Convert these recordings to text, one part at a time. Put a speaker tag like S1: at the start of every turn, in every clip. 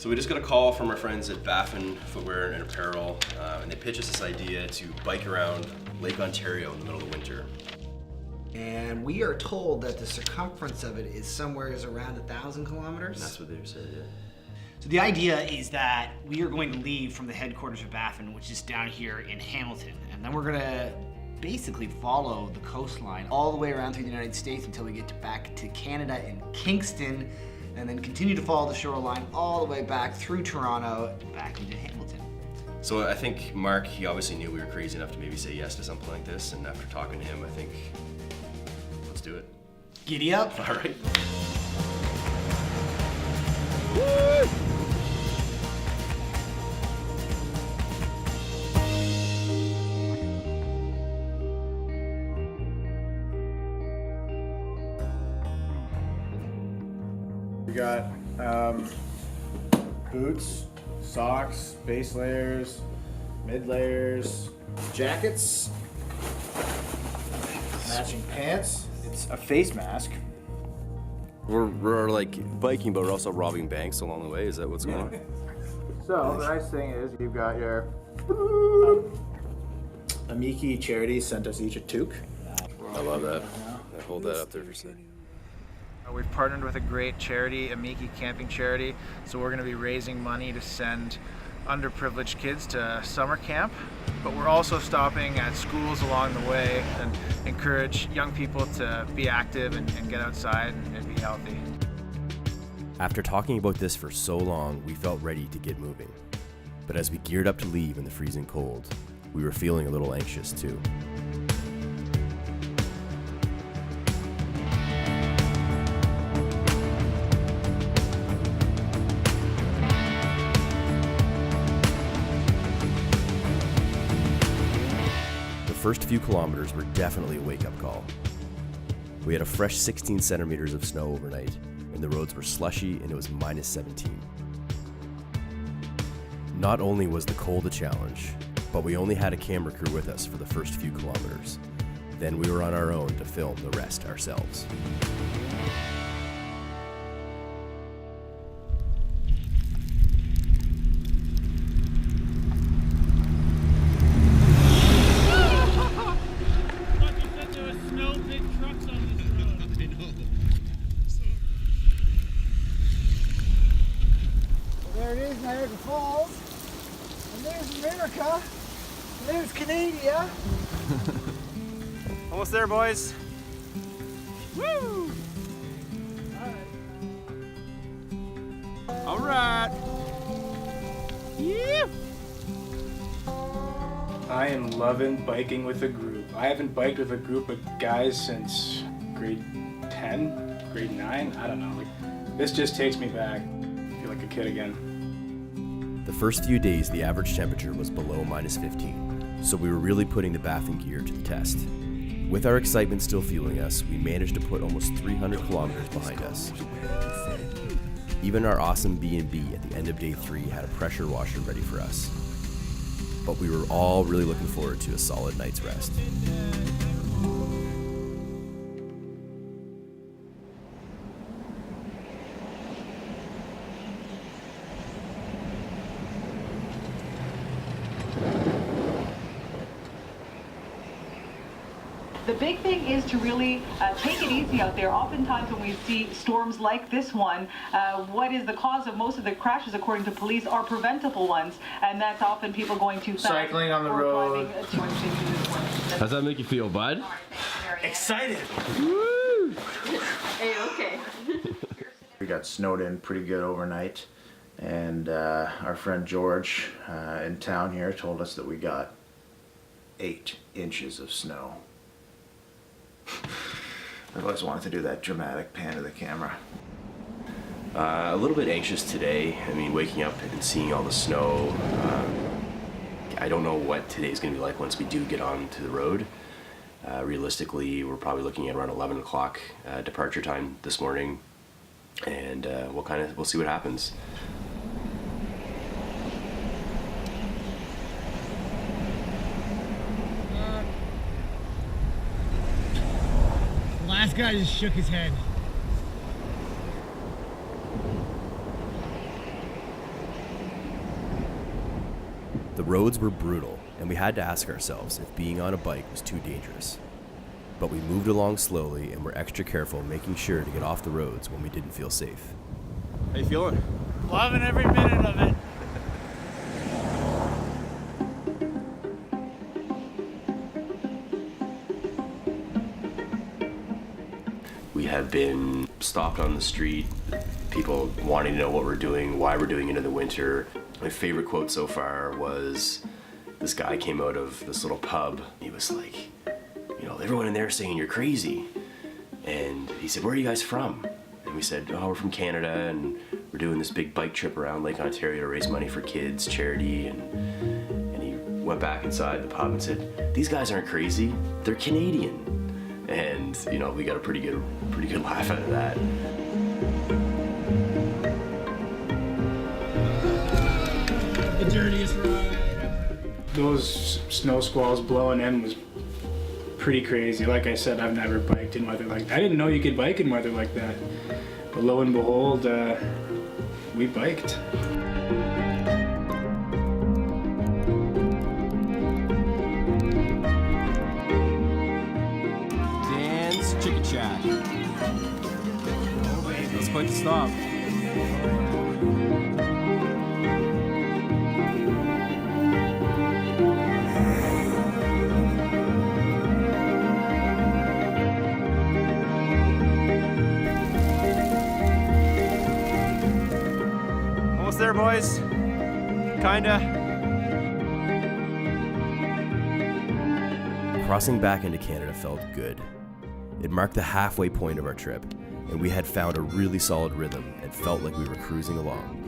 S1: So we just got a call from our friends at Baffin Footwear and Apparel, and they pitched us this idea to bike around Lake Ontario in the middle of winter.
S2: And we are told that the circumference of it is somewhere around 1,000 kilometers.
S1: And that's what they said, yeah.
S3: So the idea is that we are going to leave from the headquarters of Baffin, which is down here in Hamilton, and then we're gonna basically follow the coastline all the way around through the United States until we get back to Canada in Kingston, and then continue to follow the shoreline all the way back through Toronto, back into Hamilton.
S1: So I think Mark, he obviously knew we were crazy enough to maybe say yes to something like this, and after talking to him, I think, let's do it.
S3: Giddy up.
S1: All right.
S3: Woo!
S4: We got boots, socks, base layers, mid layers, jackets, matching pants. It's a face mask.
S1: We're like biking, but we're also robbing banks along the way. Is that what's going on?
S4: So the nice thing is you've got your Amiki Charity sent us each a toque.
S1: I love that. Hold that up there for a second.
S5: We've partnered with a great charity, Amiki Camping Charity, so we're going to be raising money to send underprivileged kids to summer camp, but we're also stopping at schools along the way and encourage young people to be active and get outside and be healthy.
S6: After talking about this for so long, we felt ready to get moving. But as we geared up to leave in the freezing cold, we were feeling a little anxious too. The first few kilometers were definitely a wake-up call. We had a fresh 16 centimeters of snow overnight, and the roads were slushy and it was minus 17. Not only was the cold a challenge, but we only had a camera crew with us for the first few kilometers. Then we were on our own to film the rest ourselves.
S2: There it is, Niagara Falls. And there's America. And there's Canada.
S4: Almost there, boys.
S2: Woo!
S4: All right.
S2: Yeah.
S4: I am loving biking with a group. I haven't biked with a group of guys since grade 10, grade 9. I don't know. Like, this just takes me back. I feel like a kid again.
S6: The first few days, the average temperature was below minus 15, so we were really putting the Baffin gear to the test. With our excitement still fueling us, we managed to put almost 300 kilometers behind us. Even our awesome B&B at the end of day 3 had a pressure washer ready for us. But we were all really looking forward to a solid night's rest.
S7: The big thing is to really take it easy out there. Oftentimes when we see storms like this one, what is the cause of most of the crashes, according to police, are preventable ones. And that's often people going too fast.
S4: Cycling on the road.
S1: How does that make you feel, bud?
S3: Excited.
S1: Woo!
S7: Hey, okay.
S8: We got snowed in pretty good overnight, and our friend George in town here told us that we got 8 inches of snow. I've always wanted to do that dramatic pan to the camera.
S1: A little bit anxious today. I mean, waking up and seeing all the snow. I don't know what today's going to be like once we do get onto the road. Realistically, we're probably looking at around 11 o'clock departure time this morning, and we'll see what happens.
S3: Last guy just shook his head.
S6: The roads were brutal, and we had to ask ourselves if being on a bike was too dangerous. But we moved along slowly and were extra careful, making sure to get off the roads when we didn't feel safe.
S9: How you feeling?
S5: Loving every minute of it.
S1: We have been stopped on the street, people wanting to know what we're doing, why we're doing it in the winter. My favorite quote so far was this guy came out of this little pub. He was like, you know, everyone in there is saying you're crazy. And he said, where are you guys from? And we said, oh, we're from Canada, and we're doing this big bike trip around Lake Ontario to raise money for kids, charity. And he went back inside the pub and said, these guys aren't crazy, they're Canadian. And, you know, we got a pretty good laugh out of that.
S9: The dirtiest ride.
S4: Those snow squalls blowing in was pretty crazy. Like I said, I've never biked in weather like that. I didn't know you could bike in weather like that. But lo and behold, we biked.
S9: Dan's Chicken Shack. That's quite the stop. Almost there, boys. Kinda.
S6: Crossing back into Canada felt good. It marked the halfway point of our trip, and we had found a really solid rhythm and felt like we were cruising along.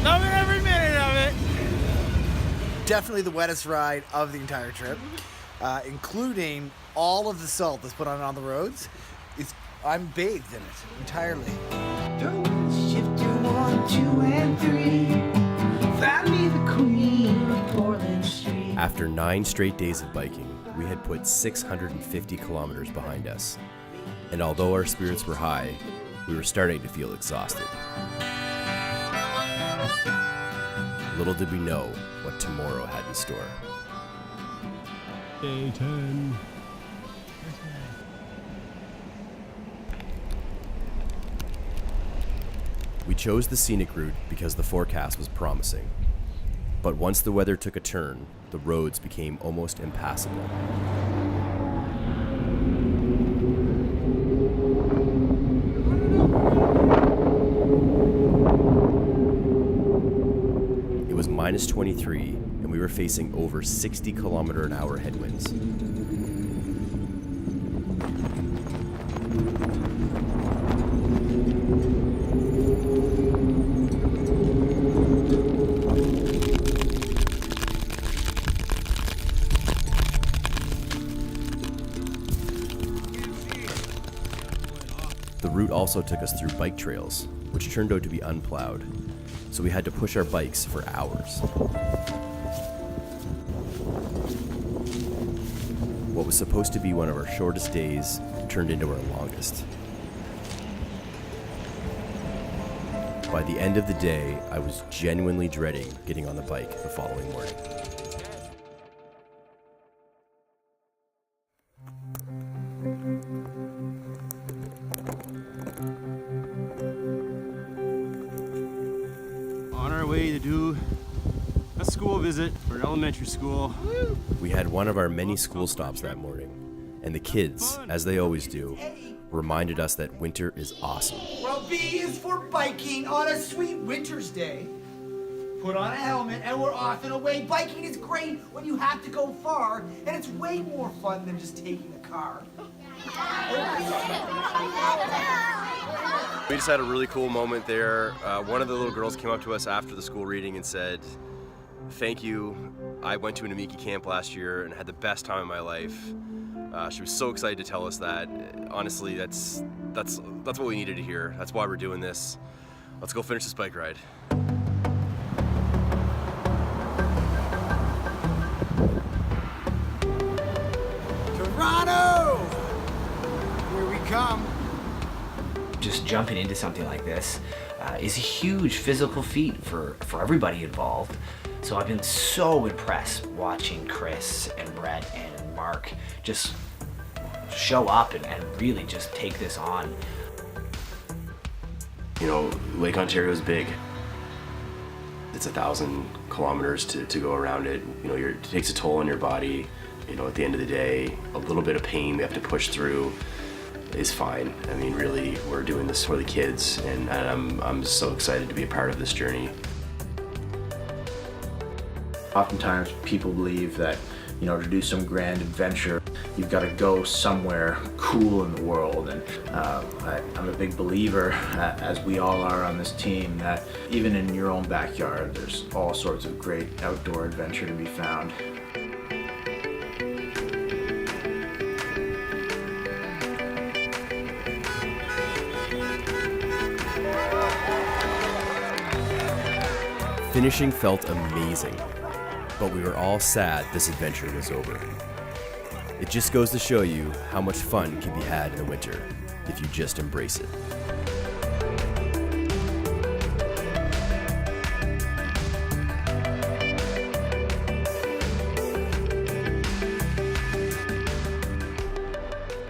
S5: Loving every minute of it.
S2: Definitely the wettest ride of the entire trip, including all of the salt that's put on the roads. I'm bathed in it entirely.
S10: Shifter 1, 2, and 3. Find me the queen of Portland Street.
S6: After 9 straight days of biking, we had put 650 kilometers behind us. And although our spirits were high, we were starting to feel exhausted. Little did we know what tomorrow had in store.
S9: Day 10.
S6: We chose the scenic route because the forecast was promising. But once the weather took a turn, the roads became almost impassable. It was minus 23, and we were facing over 60-kilometer-an-hour headwinds. The route also took us through bike trails, which turned out to be unplowed, so we had to push our bikes for hours. What was supposed to be one of our shortest days turned into our longest. By the end of the day, I was genuinely dreading getting on the bike the following morning.
S9: On our way to do a school visit for an elementary school.
S6: We had one of our many school stops that morning, and the kids, as they always do, reminded us that winter is awesome.
S10: Well, B is for biking on a sweet winter's day. Put on a helmet and we're off and away. Biking is great when you have to go far, and it's way more fun than just taking a car.
S6: We just had a really cool moment there. One of the little girls came up to us after the school reading and said, "Thank you. I went to an Amiki camp last year and had the best time of my life." She was so excited to tell us that. Honestly, that's what we needed to hear. That's why we're doing this. Let's go finish this bike ride.
S2: Toronto! Here we come.
S3: Just jumping into something like this is a huge physical feat for everybody involved. So I've been so impressed watching Chris and Brent and Mark just show up and really just take this on.
S1: You know, Lake Ontario is big. It's 1,000 kilometers to go around it. You know, it takes a toll on your body. You know, at the end of the day, a little bit of pain we have to push through is fine. I mean, really, we're doing this for the kids, and I'm so excited to be a part of this journey.
S8: Oftentimes people believe that, you know, to do some grand adventure, you've got to go somewhere cool in the world. And I'm a big believer, as we all are on this team, that even in your own backyard, there's all sorts of great outdoor adventure to be found.
S6: Finishing felt amazing, but we were all sad this adventure was over. It just goes to show you how much fun can be had in the winter if you just embrace it.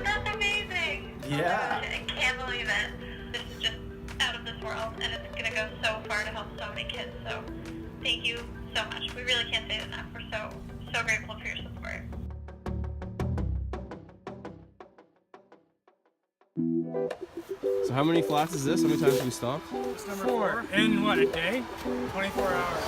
S11: That's amazing!
S2: Yeah.
S11: I can't believe it. This is just out of this world, and it's going to go so far to help so many kids. So thank you so much. We really can't say it enough. We're so grateful for your support.
S9: So how many flats is this? How many times have we stopped?
S4: It's number 4. In what, a day? 24 hours.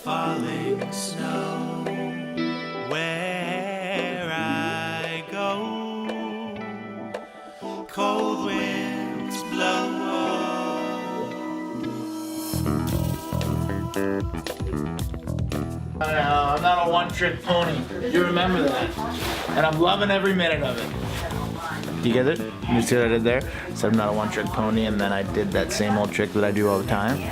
S12: Falling snow, where I go, cold winds blow.
S10: I'm not a one-trick pony. You remember that. And I'm loving every minute of it. Do you get it? You see what I did there? So I'm not a one-trick pony, and then I did that same old trick that I do all the time.